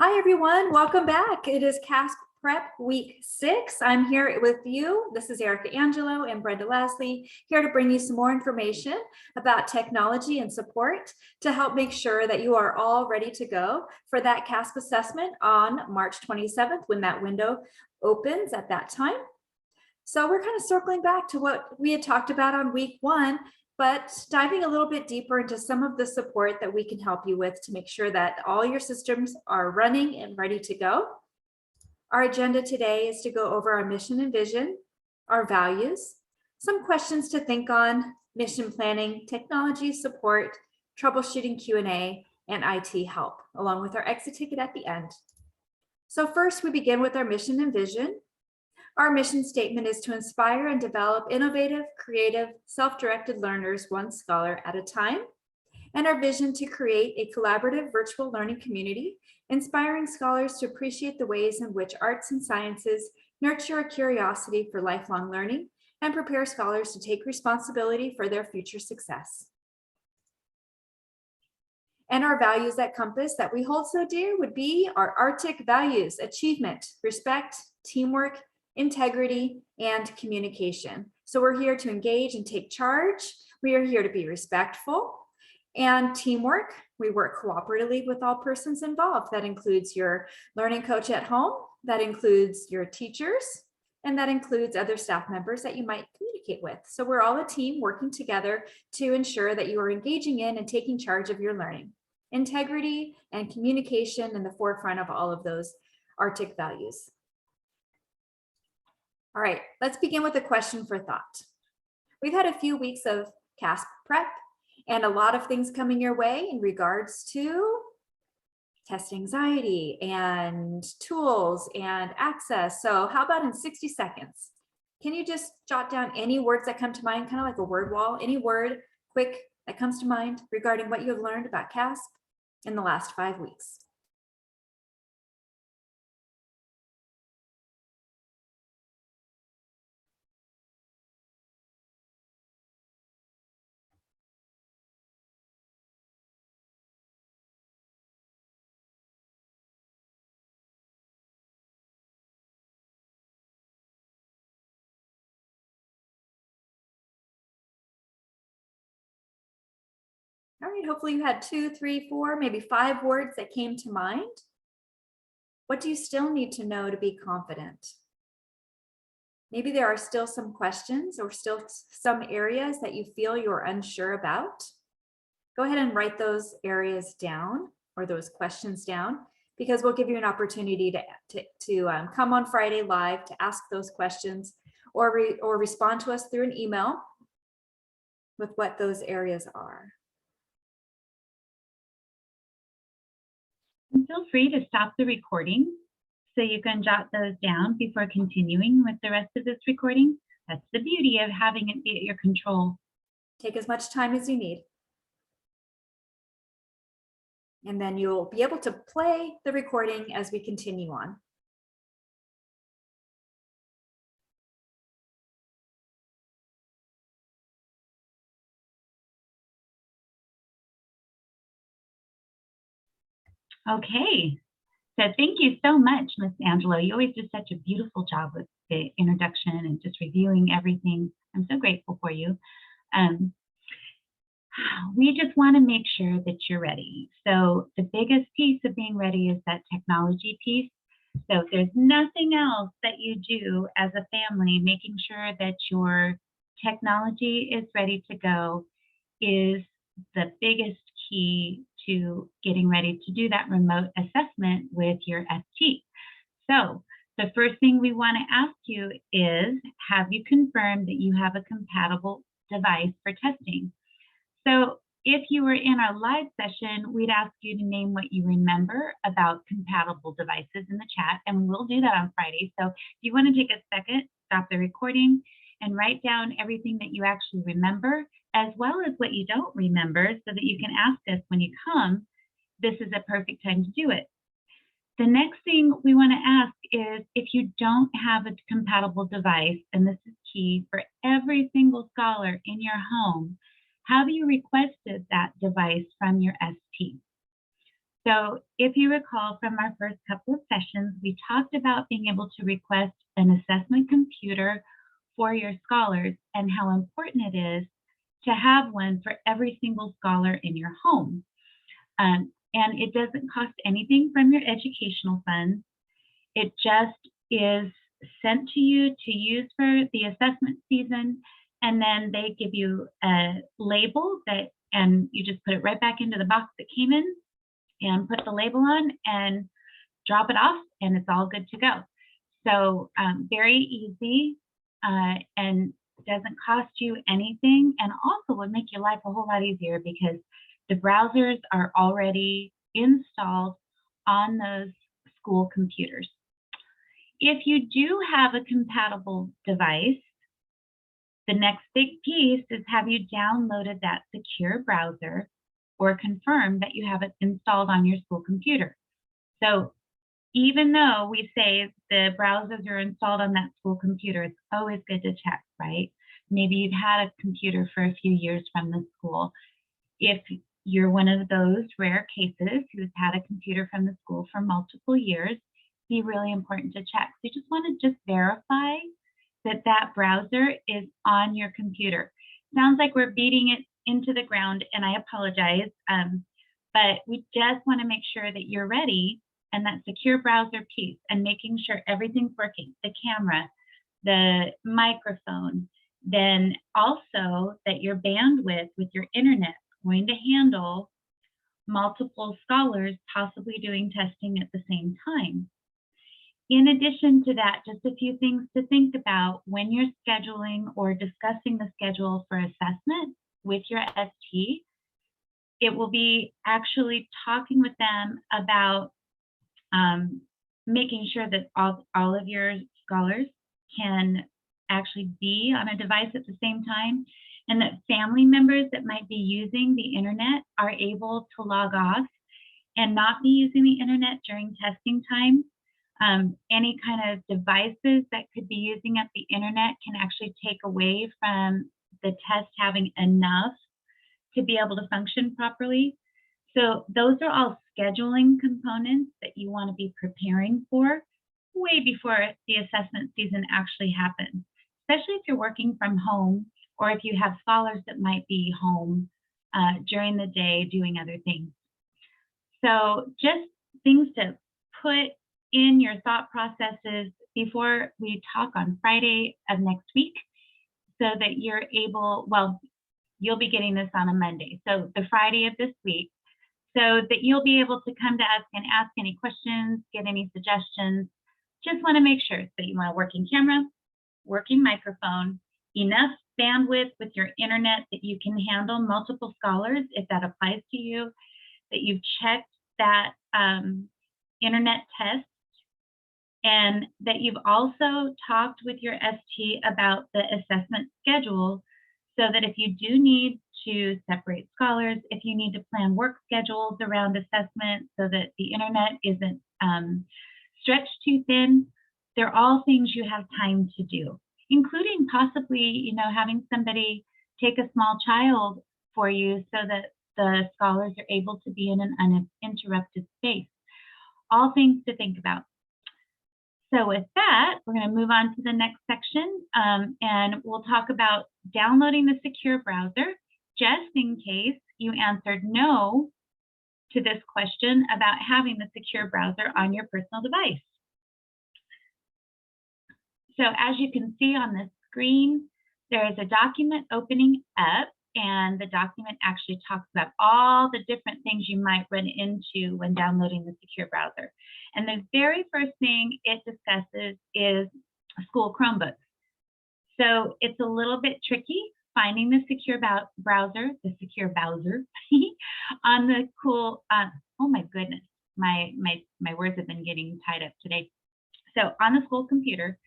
Hi, everyone. Welcome back. It is CAASPP Prep Week 6. I'm here with you. This is Erica Angelo and Brenda Lasley, here to bring you some more information about technology and support to help make sure that you are all ready to go for that CAASPP assessment on March 27th when that window opens at that time. So we're kind of circling back to what we had talked about on week 1, but diving a little bit deeper into some of the support that we can help you with to make sure that all your systems are running and ready to go. Our agenda today is to go over our mission and vision, our values, some questions to think on, mission planning, technology support, troubleshooting Q&A, and IT help, along with our exit ticket at the end. So first, we begin with our mission and vision. Our mission statement is to inspire and develop innovative, creative, self-directed learners, one scholar at a time. And our vision to create a collaborative virtual learning community, inspiring scholars to appreciate the ways in which arts and sciences nurture a curiosity for lifelong learning and prepare scholars to take responsibility for their future success. And our values at Compass that we hold so dear would be our Arctic values: achievement, respect, teamwork, integrity, and communication. So we're here to engage and take charge. We are here to be respectful and teamwork. We work cooperatively with all persons involved. That includes your learning coach at home, that includes your teachers, and that includes other staff members that you might communicate with. So we're all a team working together to ensure that you are engaging in and taking charge of your learning. Integrity and communication in the forefront of all of those Arctic values. All right, let's begin with a question for thought. We've had a few weeks of CAASPP prep and a lot of things coming your way in regards to test anxiety and tools and access. So how about in 60 seconds? Can you just jot down any words that come to mind, kind of like a word wall, any word quick that comes to mind regarding what you have learned about CAASPP in the last 5 weeks? All right, hopefully you had 2, 3, 4, maybe 5 words that came to mind. What do you still need to know to be confident? Maybe there are still some questions or still some areas that you feel you're unsure about. Go ahead and write those areas down or those questions down, because we'll give you an opportunity to come on Friday live to ask those questions or respond to us through an email with what those areas are. And feel free to stop the recording so you can jot those down before continuing with the rest of this recording. That's the beauty of having it be at your control. Take as much time as you need. And then you'll be able to play the recording as we continue on. Okay, so thank you so much, Miss Angelo. You always do such a beautiful job with the introduction and just reviewing everything. I'm so grateful for you. We just want to make sure that you're ready. So the biggest piece of being ready is that technology piece. So if there's nothing else that you do as a family, making sure that your technology is ready to go is the biggest key to getting ready to do that remote assessment with your ST. So the first thing we want to ask you is, have you confirmed that you have a compatible device for testing? So if you were in our live session, we'd ask you to name what you remember about compatible devices in the chat, and we will do that on Friday. So if you want to take a second, stop the recording and write down everything that you actually remember, as well as what you don't remember, so that you can ask us when you come. This is a perfect time to do it. The next thing we want to ask is, if you don't have a compatible device, and this is key for every single scholar in your home, have you requested that device from your ST? So if you recall from our first couple of sessions, we talked about being able to request an assessment computer for your scholars and how important it is to have one for every single scholar in your home. And it doesn't cost anything from your educational funds. It just is sent to you to use for the assessment season, and then they give you a label and you just put it right back into the box that came in and put the label on and drop it off, and it's all good to go. So very easy and doesn't cost you anything, and also would make your life a whole lot easier because the browsers are already installed on those school computers. If you do have a compatible device, the next big piece is have you downloaded that secure browser or confirm that you have it installed on your school computer. So even though we say the browsers are installed on that school computer, it's always good to check, right? Maybe you've had a computer for a few years from the school. If you're one of those rare cases who's had a computer from the school for multiple years, be really important to check. So you just want to just verify that that browser is on your computer. Sounds like we're beating it into the ground, and I apologize, but we just want to make sure that you're ready, and that secure browser piece and making sure everything's working, the camera, the microphone, then also that your bandwidth with your internet is going to handle multiple scholars possibly doing testing at the same time. In addition to that, just a few things to think about when you're scheduling or discussing the schedule for assessment with your ST. It will be actually talking with them about making sure that all of your scholars can actually be on a device at the same time, and that family members that might be using the internet are able to log off and not be using the internet during testing time. Any kind of devices that could be using up the internet can actually take away from the test having enough to be able to function properly. So those are all scheduling components that you want to be preparing for way before the assessment season actually happens, especially if you're working from home or if you have scholars that might be home during the day doing other things. So just things to put in your thought processes before we talk on Friday of next week so that you're able, well, you'll be getting this on a Monday, so the Friday of this week, so that you'll be able to come to us and ask any questions, get any suggestions. Just want to make sure that you want a working camera, working microphone, enough bandwidth with your internet that you can handle multiple scholars if that applies to you, that you've checked that internet test, and that you've also talked with your ST about the assessment schedule so that if you do need to separate scholars, if you need to plan work schedules around assessment so that the internet isn't stretched too thin, they're all things you have time to do, including possibly, having somebody take a small child for you so that the scholars are able to be in an uninterrupted space. All things to think about. So with that, we're going to move on to the next section, and we'll talk about downloading the secure browser, just in case you answered no to this question about having the secure browser on your personal device. So as you can see on the screen, there is a document opening up, and the document actually talks about all the different things you might run into when downloading the secure browser. And the very first thing it discusses is school Chromebooks. So it's a little bit tricky finding the secure browser on the cool, oh my goodness, my words have been getting tied up today. So on the school computer,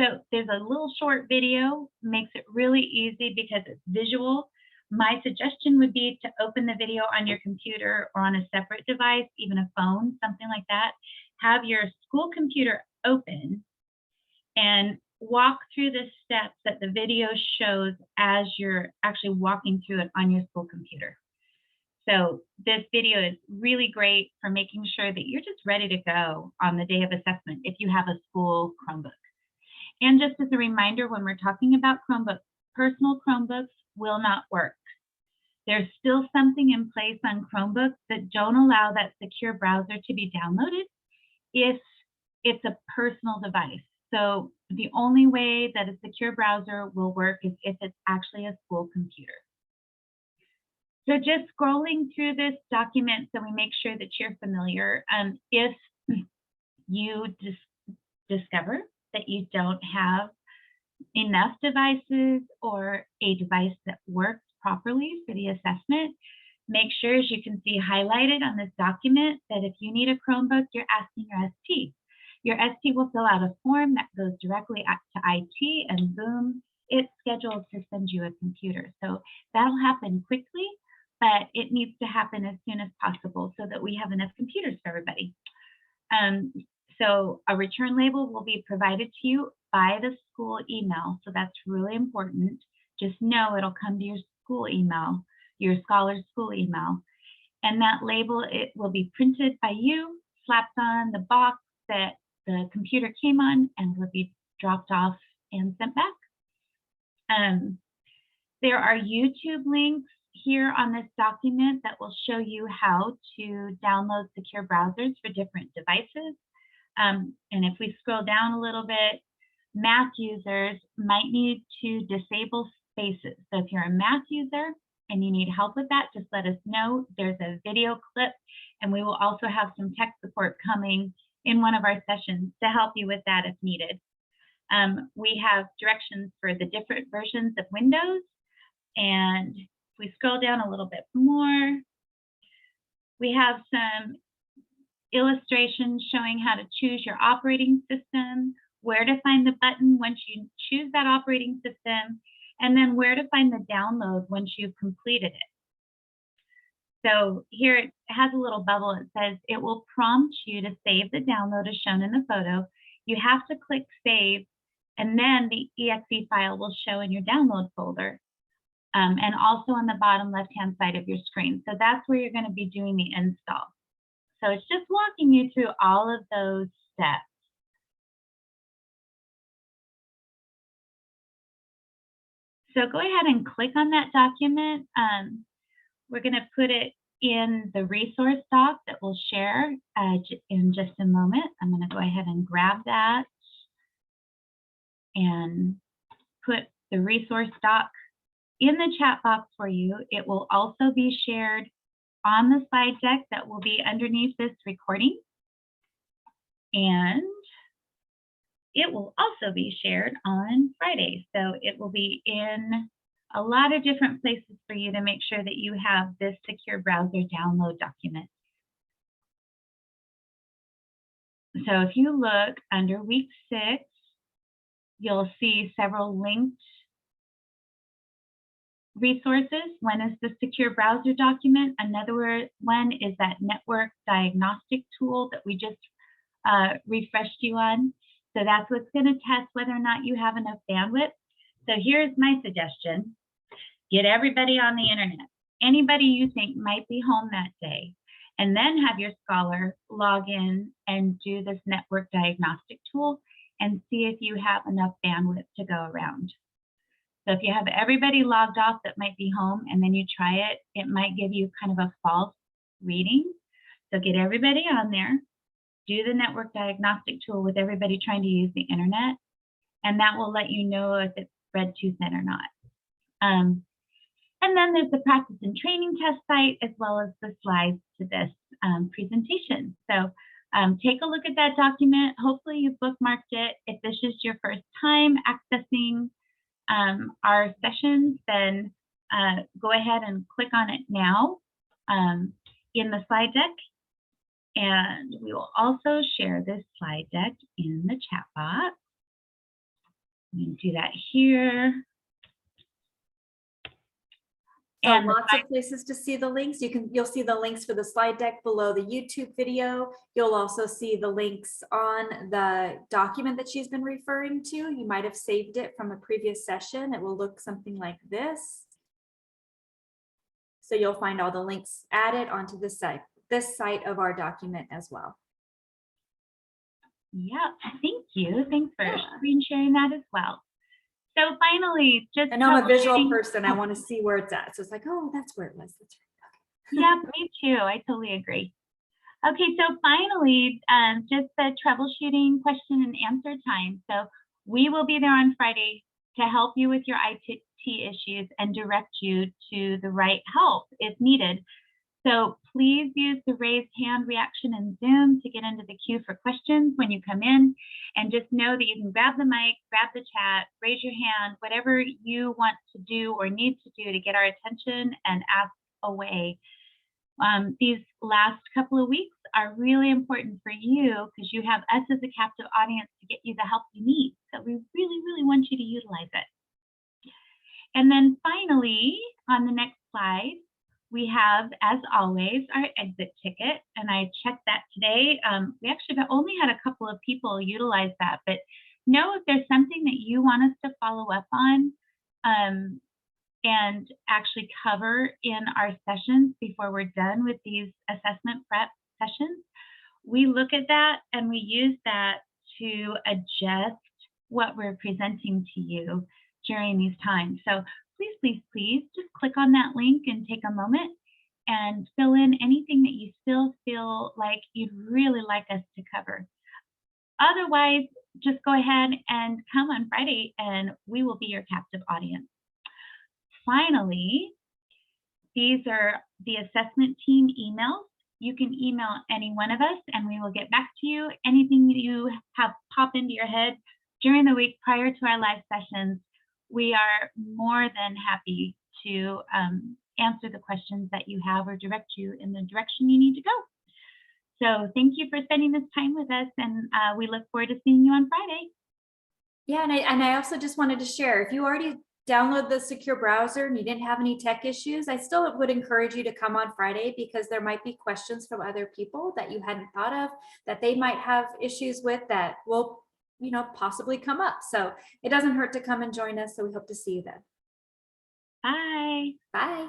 so there's a little short video, makes it really easy because it's visual. My suggestion would be to open the video on your computer or on a separate device, even a phone, something like that. Have your school computer open and walk through the steps that the video shows as you're actually walking through it on your school computer. So this video is really great for making sure that you're just ready to go on the day of assessment if you have a school Chromebook. And just as a reminder, when we're talking about Chromebooks, personal Chromebooks will not work. There's still something in place on Chromebooks that don't allow that secure browser to be downloaded if it's a personal device. So the only way that a secure browser will work is if it's actually a school computer. So just scrolling through this document so we make sure that you're familiar. If you discover that you don't have enough devices or a device that works properly for the assessment, make sure, as you can see highlighted on this document, that if you need a Chromebook, you're asking your ST. Your ST will fill out a form that goes directly to IT, and boom, it's scheduled to send you a computer. So that'll happen quickly, but it needs to happen as soon as possible so that we have enough computers for everybody. So a return label will be provided to you by the school email. So that's really important. Just know it'll come to your school email, your scholar's school email. And that label, it will be printed by you, slapped on the box that the computer came on, and will be dropped off and sent back. There are YouTube links here on this document that will show you how to download secure browsers for different devices. And if we scroll down a little bit, Mac users might need to disable spaces. So if you're a Mac user and you need help with that, just let us know. There's a video clip, and we will also have some tech support coming in one of our sessions to help you with that if needed. We have directions for the different versions of Windows. And if we scroll down a little bit more, we have some illustrations showing how to choose your operating system, where to find the button once you choose that operating system, and then where to find the download once you've completed it. So here it has a little bubble. It says it will prompt you to save the download as shown in the photo. You have to click save, and then the exe file will show in your download folder, and also on the bottom left-hand side of your screen. So that's where you're going to be doing the install. So it's just walking you through all of those steps. So go ahead and click on that document. We're going to put it in the resource doc that we'll share in just a moment. I'm going to go ahead and grab that and put the resource doc in the chat box for you. It will also be shared on the slide deck that will be underneath this recording. And it will also be shared on Friday. So it will be in a lot of different places for you to make sure that you have this secure browser download document. So if you look under week 6, you'll see several linked resources. One is the secure browser document. Another one is that network diagnostic tool that we just refreshed you on. So that's what's going to test whether or not you have enough bandwidth. So here's my suggestion. Get everybody on the internet, anybody you think might be home that day, and then have your scholar log in and do this network diagnostic tool and see if you have enough bandwidth to go around. So if you have everybody logged off that might be home and then you try it, it might give you kind of a false reading. So get everybody on there, do the network diagnostic tool with everybody trying to use the internet, and that will let you know if it's spread too thin or not. And then there's the practice and training test site, as well as the slides to this presentation. So take a look at that document. Hopefully you've bookmarked it. If this is your first time accessing our sessions, then go ahead and click on it now in the slide deck. And we will also share this slide deck in the chat box. We can do that here. So and lots of places to see the links. You'll see the links for the slide deck below the YouTube video. You'll also see the links on the document that she's been referring to. You might have saved it from a previous session. It will look something like this. So you'll find all the links added onto this site of our document as well. Yeah, thank you. Thanks for Yeah. screen sharing that as well. So finally, just I know I'm a visual troubleshooting- person. I want to see where it's at. So it's like, oh, that's where it was. That's right. Yeah, me too. I totally agree. Okay, so finally, just the troubleshooting question and answer time. So we will be there on Friday to help you with your IT issues and direct you to the right help if needed. So please use the raised hand reaction in Zoom to get into the queue for questions when you come in. And just know that you can grab the mic, grab the chat, raise your hand, whatever you want to do or need to do to get our attention and ask away. These last couple of weeks are really important for you because you have us as a captive audience to get you the help you need. So we really, really want you to utilize it. And then finally, on the next slide, we have, as always, our exit ticket. And I checked that today. We actually only had a couple of people utilize that, but know if there's something that you want us to follow up on and actually cover in our sessions before we're done with these assessment prep sessions, we look at that and we use that to adjust what we're presenting to you during these times. So please, please, please just click on that link and take a moment and fill in anything that you still feel like you'd really like us to cover. Otherwise, just go ahead and come on Friday and we will be your captive audience. Finally, these are the assessment team emails. You can email any one of us and we will get back to you. Anything that you have pop into your head during the week prior to our live sessions, we are more than happy to answer the questions that you have or direct you in the direction you need to go. So thank you for spending this time with us, and we look forward to seeing you on Friday. Yeah, and I also just wanted to share, if you already download the secure browser and you didn't have any tech issues, I still would encourage you to come on Friday because there might be questions from other people that you hadn't thought of that they might have issues with that will, you know, possibly come up. So it doesn't hurt to come and join us. So we hope to see you then. Bye. Bye.